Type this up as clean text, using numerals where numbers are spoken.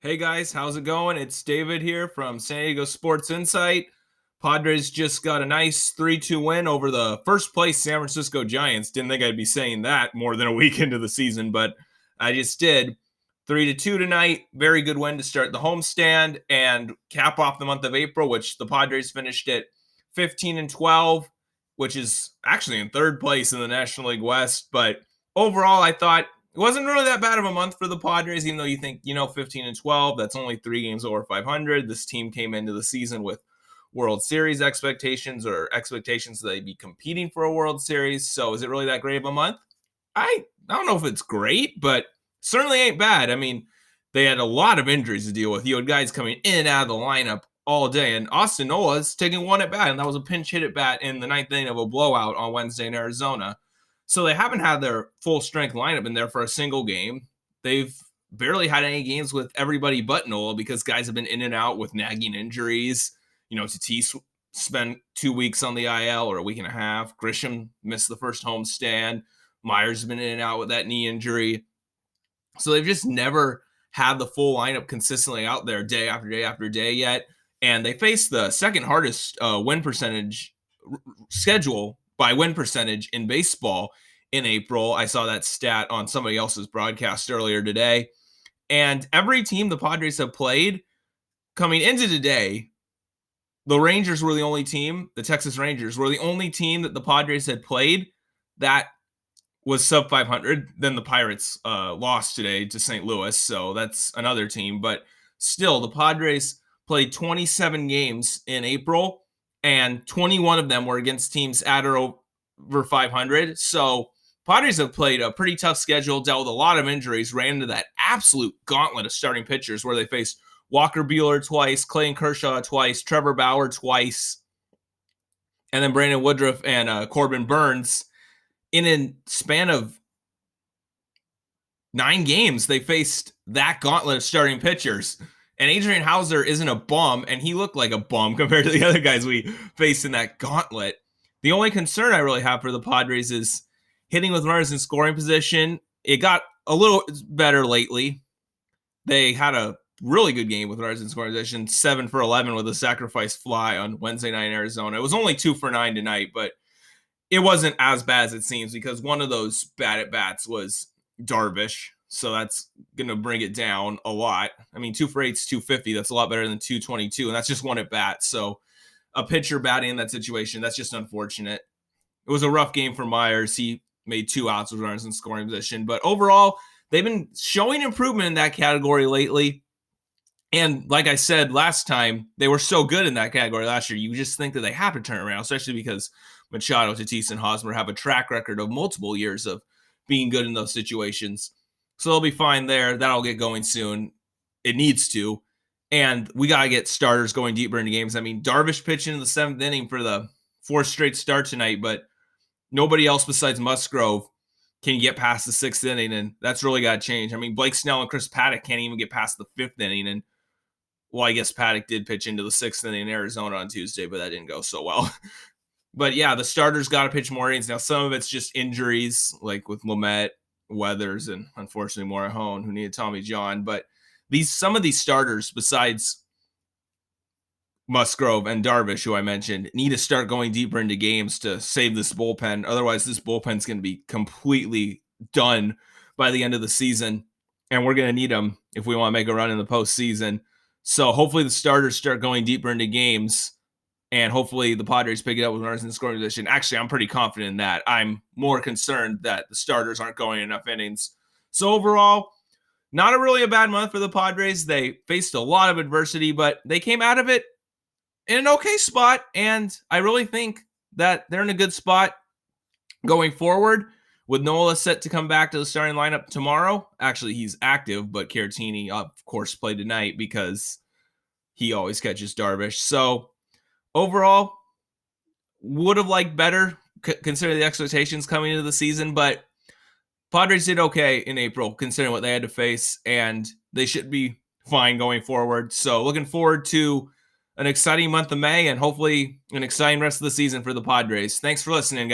Hey guys, how's it going? It's David here from San Diego Sports Insight. Padres just got a nice 3-2 win over the first place San Francisco Giants. Didn't think I'd be saying that more than a week into the season, but I just did. 3-2 tonight. Very good win to start the homestand and cap off the month of April, which the Padres finished at 15-12, which is actually in third place in the National League West. But overall, I thought it wasn't really that bad of a month for the Padres, even though you think, 15-12, that's only 3 games over 500. This team came into the season with World Series expectations or expectations that they'd be competing for a World Series. So is it really that great of a month? I don't know if it's great, but certainly ain't bad. I mean, they had a lot of injuries to deal with. You had guys coming in and out of the lineup all day, and Austin Nola's taking one at bat, and that was a pinch hit at bat in the ninth inning of a blowout on Wednesday in Arizona. So they haven't had their full strength lineup in there for a single game. They've barely had any games with everybody but Nola because guys have been in and out with nagging injuries. Tatis spent 2 weeks on the IL or a week and a half. Grisham missed the first homestand. Myers has been in and out with that knee injury. So they've just never had the full lineup consistently out there day after day after day yet. And they face the second hardest win percentage schedule by win percentage in baseball in April. I saw that stat on somebody else's broadcast earlier today. And every team the Padres have played coming into today, the Rangers were the only team, the Texas Rangers were the only team that the Padres had played that was sub 500. Then the Pirates lost today to St. Louis, so that's another team. But still, the Padres played 27 games in April, and 21 of them were against teams at or over 500. So Padres have played a pretty tough schedule, dealt with a lot of injuries, ran into that absolute gauntlet of starting pitchers where they faced Walker Buehler twice, Clayton Kershaw twice, Trevor Bauer twice, and then Brandon Woodruff and Corbin Burns. In a span of 9 games, they faced that gauntlet of starting pitchers. And Adrian Hauser isn't a bum, and he looked like a bum compared to the other guys we faced in that gauntlet. The only concern I really have for the Padres is hitting with runners in scoring position. It got a little better lately. They had a really good game with runners in scoring position, 7 for 11 with a sacrifice fly on Wednesday night in Arizona. It was only 2 for 9 tonight, but it wasn't as bad as it seems because one of those bad at bats was Darvish. So that's going to bring it down a lot. I mean, 2 for 8 is 250. That's a lot better than 222. And that's just one at bat. So a pitcher batting in that situation, that's just unfortunate. It was a rough game for Myers. He made 2 outs with runners in scoring position. But overall, they've been showing improvement in that category lately. And like I said last time, they were so good in that category last year. You just think that they have to turn around, especially because Machado, Tatis, and Hosmer have a track record of multiple years of being good in those situations. So they'll be fine there. That'll get going soon. It needs to. And we got to get starters going deeper into games. I mean, Darvish pitching in the 7th inning for the 4th straight start tonight, but nobody else besides Musgrove can get past the 6th inning, and that's really got to change. I mean, Blake Snell and Chris Paddock can't even get past the 5th inning, and well, I guess Paddock did pitch into the 6th inning in Arizona on Tuesday, but that didn't go so well. But yeah, the starters got to pitch more innings. Now, some of it's just injuries, like with Lamet, Weathers, and unfortunately Morahone, who needed Tommy John. But some of these starters, besides Musgrove and Darvish, who I mentioned, need to start going deeper into games to save this bullpen. Otherwise, this bullpen's going to be completely done by the end of the season, and we're going to need them if we want to make a run in the postseason. So hopefully the starters start going deeper into games, and hopefully the Padres pick it up with runners in the scoring position. Actually, I'm pretty confident in that. I'm more concerned that the starters aren't going enough innings. So overall, not really a bad month for the Padres. They faced a lot of adversity, but they came out of it in an okay spot, and I really think that they're in a good spot going forward. With Nola set to come back to the starting lineup tomorrow. Actually, he's active, but Caratini, of course, played tonight because he always catches Darvish. So overall, would have liked better considering the expectations coming into the season, but Padres did okay in April considering what they had to face, and they should be fine going forward. So looking forward to an exciting month of May and hopefully an exciting rest of the season for the Padres. Thanks for listening, guys.